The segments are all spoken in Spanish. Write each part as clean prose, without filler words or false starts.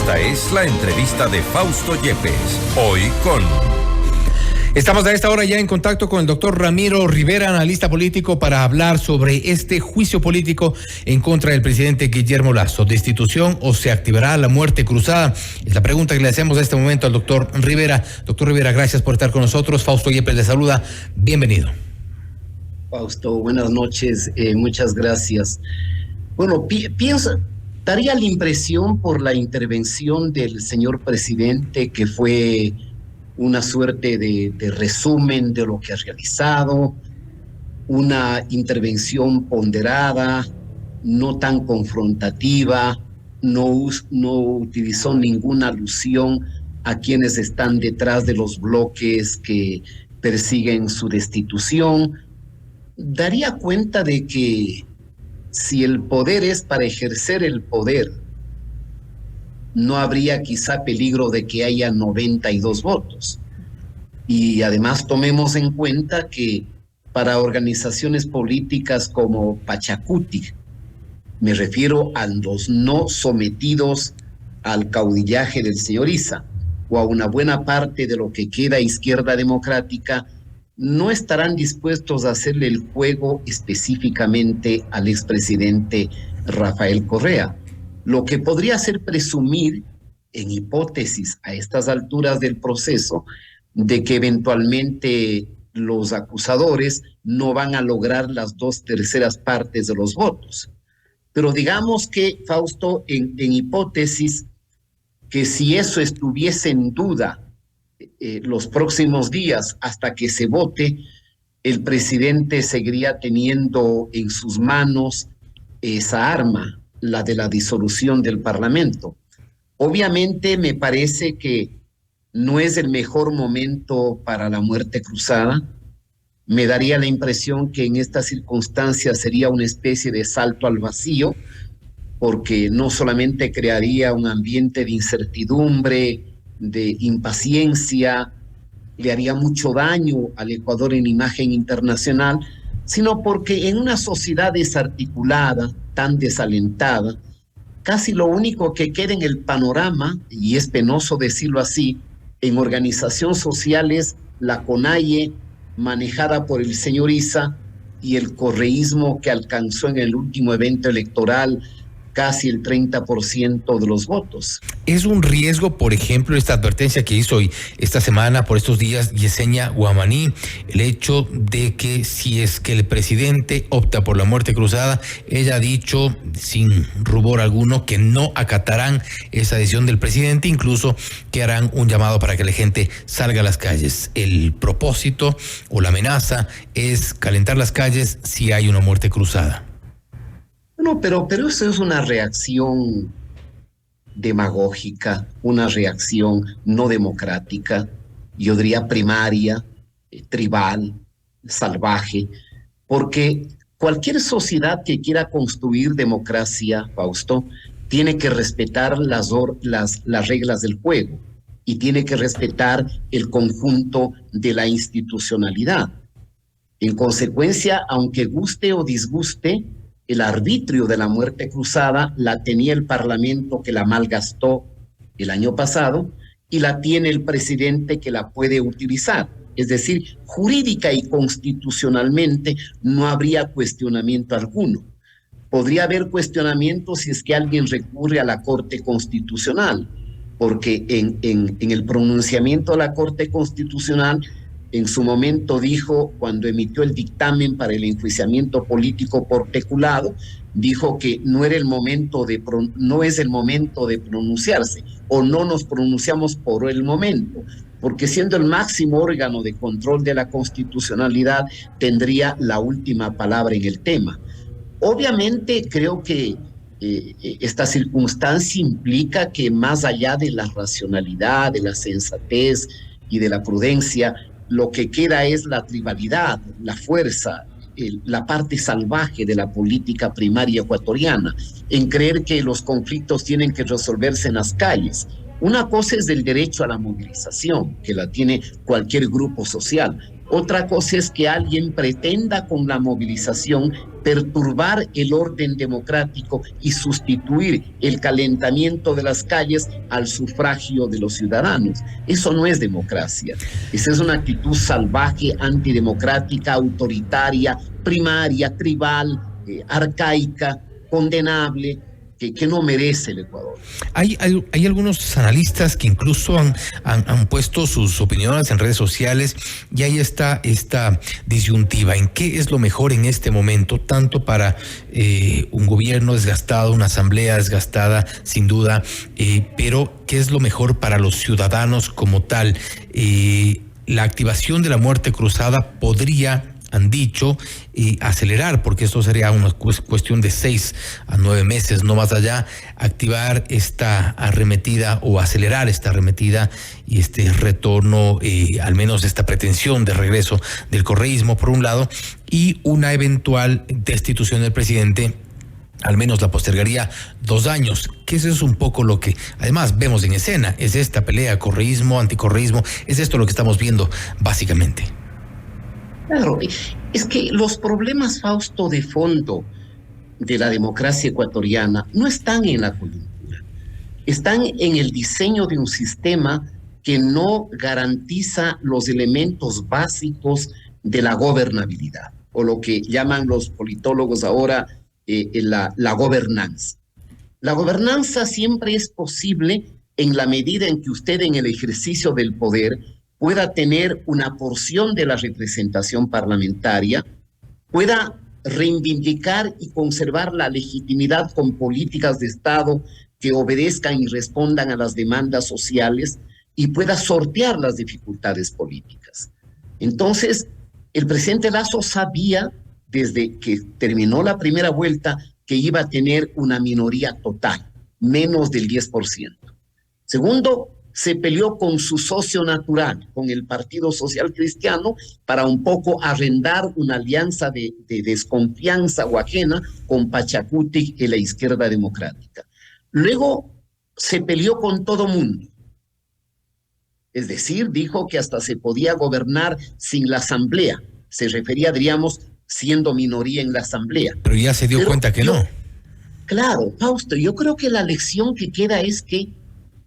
Esta es la entrevista de Fausto Yepes, hoy con... Estamos a esta hora ya en contacto con el doctor Ramiro Rivera, analista político, para hablar sobre este juicio político en contra del presidente Guillermo Lasso. ¿Destitución o se activará la muerte cruzada? Es la pregunta que le hacemos a este momento al doctor Rivera. Doctor Rivera, gracias por estar con nosotros. Fausto Yepes le saluda. Bienvenido. Fausto, buenas noches. Muchas gracias. Bueno, daría la impresión por la intervención del señor presidente que fue una suerte de resumen de lo que ha realizado, una intervención ponderada, no tan confrontativa, no utilizó ninguna alusión a quienes están detrás de los bloques que persiguen su destitución. Daría cuenta de que si el poder es para ejercer el poder, no habría quizá peligro de que haya 92 votos. Y además tomemos en cuenta que para organizaciones políticas como Pachacuti, me refiero a los no sometidos al caudillaje del señor Issa, o a una buena parte de lo que queda Izquierda Democrática, no estarán dispuestos a hacerle el juego específicamente al expresidente Rafael Correa. Lo que podría hacer presumir, en hipótesis a estas alturas del proceso, de que eventualmente los acusadores no van a lograr las 2/3 partes de los votos. Pero digamos que, Fausto, en hipótesis, que si eso estuviese en duda los próximos días hasta que se vote, el presidente seguiría teniendo en sus manos esa arma, la de la disolución del Parlamento. Obviamente me parece que no es el mejor momento para la muerte cruzada. Me daría la impresión que en estas circunstancias sería una especie de salto al vacío, porque no solamente crearía un ambiente de incertidumbre, de impaciencia, le haría mucho daño al Ecuador en imagen internacional, sino porque en una sociedad desarticulada, tan desalentada, casi lo único que queda en el panorama, y es penoso decirlo así, en organización social es la CONAIE, manejada por el señor Issa, y el correísmo que alcanzó en el último evento electoral casi el 30% de los votos. ¿Es un riesgo, por ejemplo, esta advertencia que hizo hoy, esta semana, por estos días, Yesenia Guamaní, el hecho de que si es que el presidente opta por la muerte cruzada, ella ha dicho, sin rubor alguno, que no acatarán esa decisión del presidente, incluso que harán un llamado para que la gente salga a las calles? El propósito o la amenaza es calentar las calles si hay una muerte cruzada. No, pero eso es una reacción demagógica, una reacción no democrática, yo diría primaria, tribal, salvaje, porque cualquier sociedad que quiera construir democracia, Fausto, tiene que respetar las reglas del juego y tiene que respetar el conjunto de la institucionalidad. En consecuencia, aunque guste o disguste, el arbitrio de la muerte cruzada la tenía el Parlamento, que la malgastó el año pasado, y la tiene el presidente, que la puede utilizar. Es decir, jurídica y constitucionalmente no habría cuestionamiento alguno. Podría haber cuestionamiento si es que alguien recurre a la Corte Constitucional, porque en el pronunciamiento de la Corte Constitucional, en su momento dijo, cuando emitió el dictamen para el enjuiciamiento político por peculado, dijo que no es el momento de pronunciarse, o no nos pronunciamos por el momento, porque siendo el máximo órgano de control de la constitucionalidad, tendría la última palabra en el tema. Obviamente creo que esta circunstancia implica que, más allá de la racionalidad, de la sensatez y de la prudencia, lo que queda es la tribalidad, la fuerza, la parte salvaje de la política primaria ecuatoriana, en creer que los conflictos tienen que resolverse en las calles. Una cosa es el derecho a la movilización, que la tiene cualquier grupo social. Otra cosa es que alguien pretenda con la movilización perturbar el orden democrático y sustituir el calentamiento de las calles al sufragio de los ciudadanos. Eso no es democracia. Esa es una actitud salvaje, antidemocrática, autoritaria, primaria, tribal, arcaica, condenable, que no merece el Ecuador. Hay algunos analistas que incluso han puesto sus opiniones en redes sociales, y ahí está esta disyuntiva en qué es lo mejor en este momento, tanto para un gobierno desgastado, una asamblea desgastada, sin duda, pero qué es lo mejor para los ciudadanos como tal. La activación de la muerte cruzada podría, han dicho, acelerar, porque esto sería una cuestión de 6 a 9 meses, no más allá, activar esta arremetida o acelerar esta arremetida y este retorno, al menos esta pretensión de regreso del correísmo, por un lado, y una eventual destitución del presidente. Al menos la postergaría 2 años, que eso es un poco lo que además vemos en escena, es esta pelea correísmo, anticorreísmo, es esto lo que estamos viendo básicamente. Claro, es que los problemas, Fausto, de fondo de la democracia ecuatoriana no están en la coyuntura, están en el diseño de un sistema que no garantiza los elementos básicos de la gobernabilidad, o lo que llaman los politólogos ahora la gobernanza. La gobernanza siempre es posible en la medida en que usted, en el ejercicio del poder, pueda tener una porción de la representación parlamentaria, pueda reivindicar y conservar la legitimidad con políticas de Estado que obedezcan y respondan a las demandas sociales, y pueda sortear las dificultades políticas. Entonces, el presidente Lasso sabía desde que terminó la primera vuelta que iba a tener una minoría total, menos del 10%. Segundo, se peleó con su socio natural, con el Partido Social Cristiano, para un poco arrendar una alianza de desconfianza o ajena con Pachacuti y la izquierda democrática. Luego se peleó con todo mundo. Es decir, dijo que hasta se podía gobernar sin la asamblea. Se refería, diríamos, siendo minoría en la asamblea. Pero ya se dio cuenta que no. Claro, Fausto, yo creo que la lección que queda es que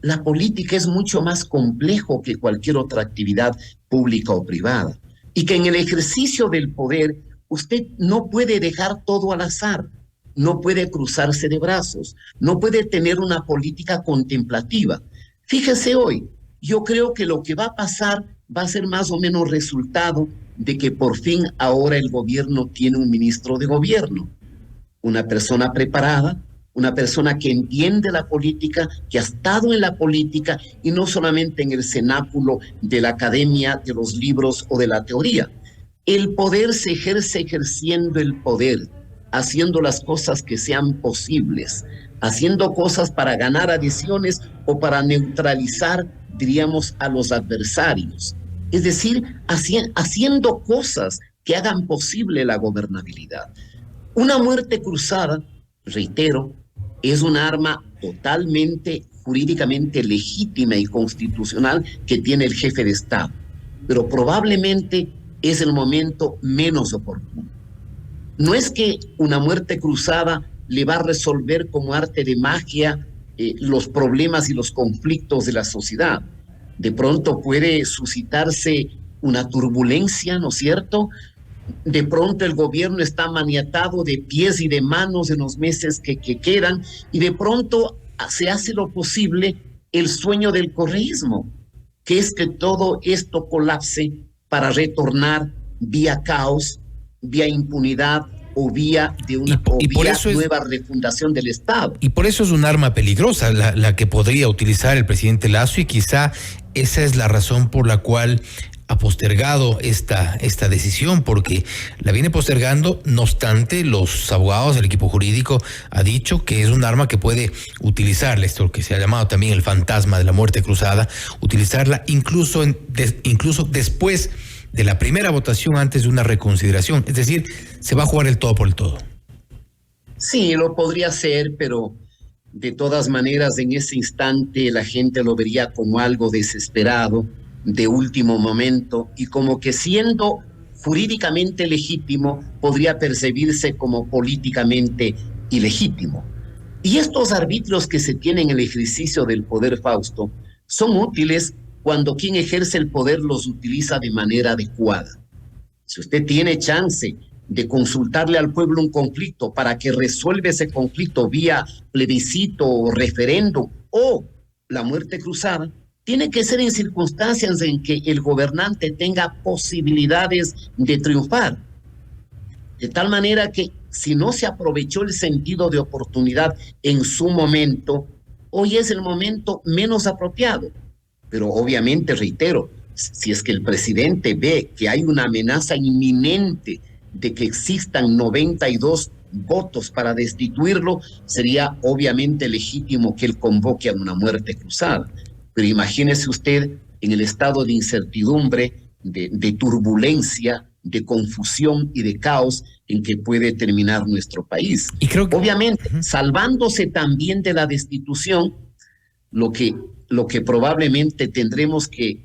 la política es mucho más complejo que cualquier otra actividad pública o privada, y que en el ejercicio del poder usted no puede dejar todo al azar, no puede cruzarse de brazos, no puede tener una política contemplativa. Fíjese hoy, yo creo que lo que va a pasar va a ser más o menos resultado de que por fin ahora el gobierno tiene un ministro de gobierno, una persona preparada, una persona que entiende la política, que ha estado en la política y no solamente en el cenáculo de la academia, de los libros o de la teoría. El poder se ejerce ejerciendo el poder, haciendo las cosas que sean posibles, haciendo cosas para ganar adhesiones o para neutralizar, diríamos, a los adversarios. Es decir, haciendo cosas que hagan posible la gobernabilidad. Una muerte cruzada, reitero, es un arma totalmente jurídicamente legítima y constitucional que tiene el jefe de Estado, pero probablemente es el momento menos oportuno. No es que una muerte cruzada le va a resolver como arte de magia los problemas y los conflictos de la sociedad. De pronto puede suscitarse una turbulencia, ¿no es cierto? De pronto el gobierno está maniatado de pies y de manos en los meses que quedan, y de pronto se hace lo posible el sueño del correísmo, que es que todo esto colapse para retornar vía caos, vía impunidad o vía de una nueva refundación del Estado. Y por eso es un arma peligrosa la que podría utilizar el presidente Lasso, y quizá esa es la razón por la cual ha postergado esta decisión, porque la viene postergando. No obstante, los abogados, el equipo jurídico ha dicho que es un arma que puede utilizarla, esto que se ha llamado también el fantasma de la muerte cruzada, utilizarla incluso después de la primera votación, antes de una reconsideración. Es decir, se va a jugar el todo por el todo. Sí, lo podría hacer, pero de todas maneras en ese instante la gente lo vería como algo desesperado, de último momento y como que siendo jurídicamente legítimo podría percibirse como políticamente ilegítimo. Y estos arbitrios que se tienen en el ejercicio del poder, Fausto, son útiles cuando quien ejerce el poder los utiliza de manera adecuada. Si usted tiene chance de consultarle al pueblo un conflicto para que resuelva ese conflicto vía plebiscito o referéndum o la muerte cruzada, tiene que ser en circunstancias en que el gobernante tenga posibilidades de triunfar. De tal manera que si no se aprovechó el sentido de oportunidad en su momento, hoy es el momento menos apropiado. Pero obviamente, reitero, si es que el presidente ve que hay una amenaza inminente de que existan 92 votos para destituirlo, sería obviamente legítimo que él convoque a una muerte cruzada. Pero imagínese usted en el estado de incertidumbre, de turbulencia, de confusión y de caos en que puede terminar nuestro país. Y creo que... Obviamente, salvándose también de la destitución, lo que probablemente tendremos que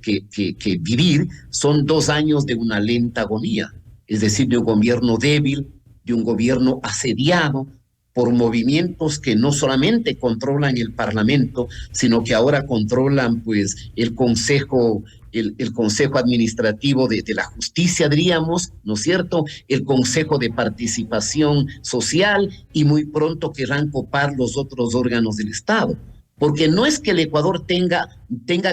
vivir son 2 años de una lenta agonía, es decir, de un gobierno débil, de un gobierno asediado por movimientos que no solamente controlan el Parlamento, sino que ahora controlan pues el Consejo Administrativo de la Justicia, diríamos, ¿no es cierto? El Consejo de Participación Social y muy pronto querrán copar los otros órganos del Estado. Porque no es que el Ecuador tenga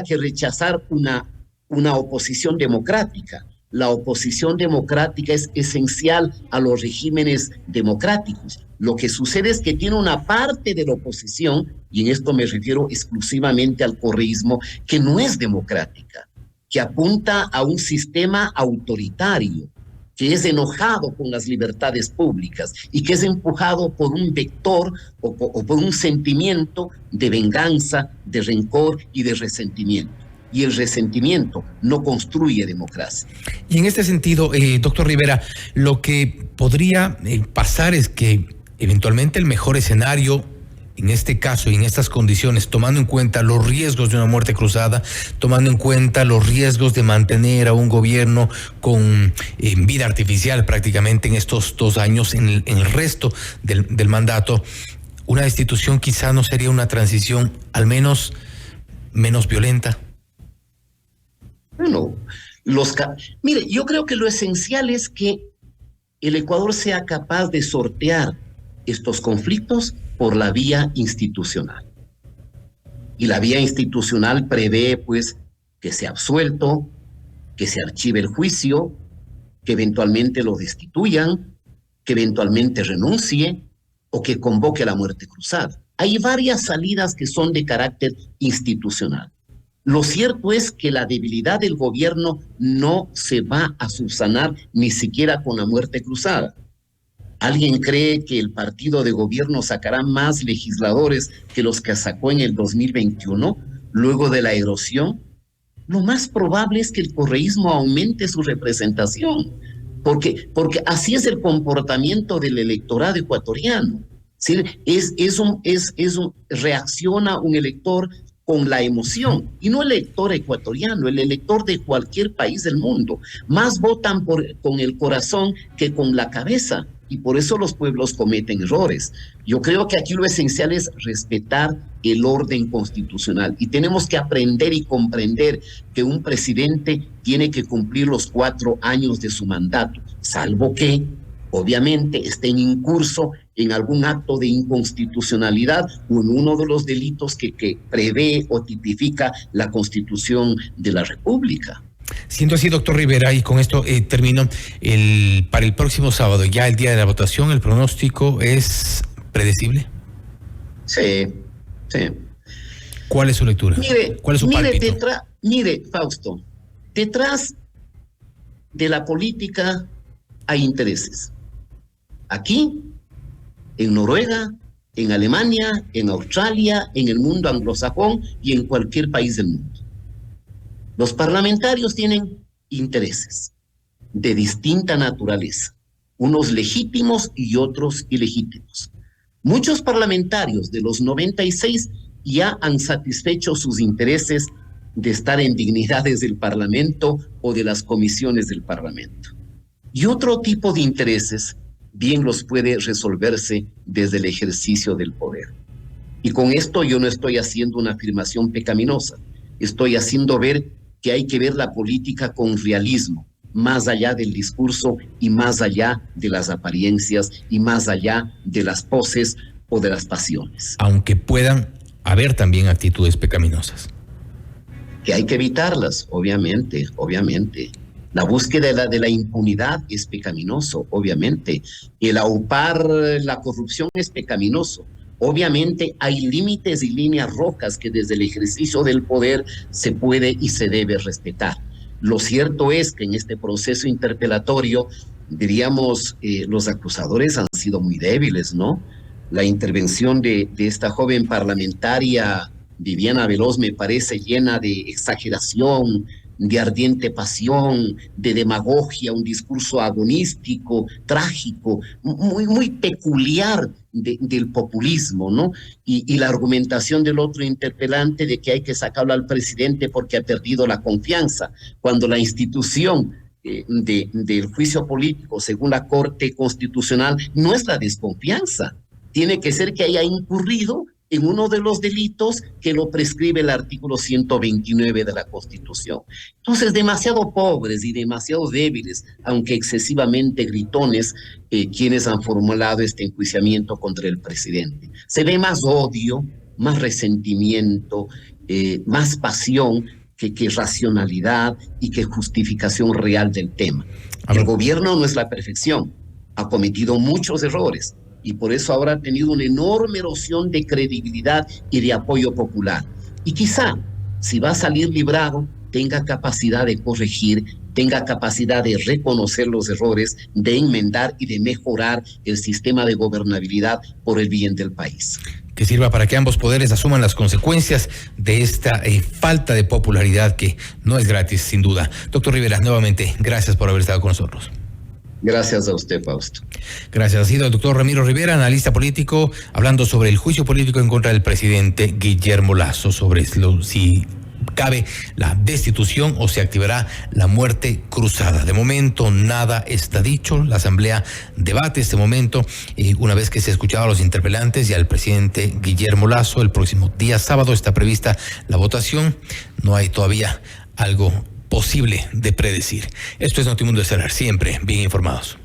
que rechazar una oposición democrática. La oposición democrática es esencial a los regímenes democráticos. Lo que sucede es que tiene una parte de la oposición, y en esto me refiero exclusivamente al correísmo, que no es democrática, que apunta a un sistema autoritario, que es enojado con las libertades públicas y que es empujado por un vector o por un sentimiento de venganza, de rencor y de resentimiento. Y el resentimiento no construye democracia. Y en este sentido, doctor Rivera, lo que podría pasar es que eventualmente el mejor escenario, en este caso y en estas condiciones, tomando en cuenta los riesgos de una muerte cruzada, tomando en cuenta los riesgos de mantener a un gobierno con vida artificial prácticamente en estos 2 años, en el resto del mandato, una destitución quizá no sería una transición al menos menos violenta. Bueno, mire, yo creo que lo esencial es que el Ecuador sea capaz de sortear estos conflictos por la vía institucional. Y la vía institucional prevé, pues, que sea absuelto, que se archive el juicio, que eventualmente lo destituyan, que eventualmente renuncie o que convoque a la muerte cruzada. Hay varias salidas que son de carácter institucional. Lo cierto es que la debilidad del gobierno no se va a subsanar ni siquiera con la muerte cruzada. ¿Alguien cree que el partido de gobierno sacará más legisladores que los que sacó en el 2021, luego de la erosión? Lo más probable es que el correísmo aumente su representación, porque así es el comportamiento del electorado ecuatoriano. ¿Sí? Reacciona un elector con la emoción, y no el elector ecuatoriano, el elector de cualquier país del mundo. Más votan con el corazón que con la cabeza, y por eso los pueblos cometen errores. Yo creo que aquí lo esencial es respetar el orden constitucional, y tenemos que aprender y comprender que un presidente tiene que cumplir los 4 años de su mandato, salvo que obviamente estén en curso en algún acto de inconstitucionalidad o en uno de los delitos que prevé o tipifica la Constitución de la República. Siendo así, doctor Rivera, y con esto termino, para el próximo sábado, ya el día de la votación, ¿el pronóstico es predecible? Sí. ¿Cuál es su lectura? ¿Cuál es su pálpito? Mire, Fausto, detrás de la política hay intereses. Aquí, en Noruega, en Alemania, en Australia, en el mundo anglosajón y en cualquier país del mundo. Los parlamentarios tienen intereses de distinta naturaleza, unos legítimos y otros ilegítimos. Muchos parlamentarios de los 96 ya han satisfecho sus intereses de estar en dignidades del Parlamento o de las comisiones del Parlamento. Y otro tipo de intereses bien los puede resolverse desde el ejercicio del poder. Y con esto yo no estoy haciendo una afirmación pecaminosa, estoy haciendo ver que hay que ver la política con realismo, más allá del discurso y más allá de las apariencias y más allá de las poses o de las pasiones. Aunque puedan haber también actitudes pecaminosas. Que hay que evitarlas, obviamente. La búsqueda de la impunidad es pecaminoso, obviamente. El aupar la corrupción es pecaminoso. Obviamente hay límites y líneas rojas que desde el ejercicio del poder se puede y se debe respetar. Lo cierto es que en este proceso interpelatorio, diríamos, los acusadores han sido muy débiles, ¿no? La intervención de esta joven parlamentaria, Viviana Veloz, me parece llena de exageración, de ardiente pasión, de demagogia, un discurso agonístico, trágico, muy peculiar del populismo, ¿no? Y la argumentación del otro interpelante de que hay que sacarlo al presidente porque ha perdido la confianza, cuando la institución del juicio político, según la Corte Constitucional, no es la desconfianza, tiene que ser que haya incurrido en uno de los delitos que lo prescribe el artículo 129 de la Constitución. Entonces, demasiado pobres y demasiado débiles, aunque excesivamente gritones, quienes han formulado este enjuiciamiento contra el presidente. Se ve más odio, más resentimiento, más pasión que racionalidad y que justificación real del tema. El gobierno no es la perfección, ha cometido muchos errores, y por eso ahora ha tenido una enorme erosión de credibilidad y de apoyo popular. Y quizá, si va a salir librado, tenga capacidad de corregir, tenga capacidad de reconocer los errores, de enmendar y de mejorar el sistema de gobernabilidad por el bien del país. Que sirva para que ambos poderes asuman las consecuencias de esta falta de popularidad que no es gratis, sin duda. Doctor Rivera, nuevamente, gracias por haber estado con nosotros. Gracias a usted, Fausto. Gracias. Ha sido el doctor Ramiro Rivera, analista político, hablando sobre el juicio político en contra del presidente Guillermo Lasso, sobre si cabe la destitución o se activará la muerte cruzada. De momento nada está dicho. La Asamblea debate este momento una vez que se ha escuchado a los interpelantes y al presidente Guillermo Lasso. El próximo día sábado está prevista la votación. No hay todavía algo posible de predecir. Esto es Notimundo Estelar, siempre bien informados.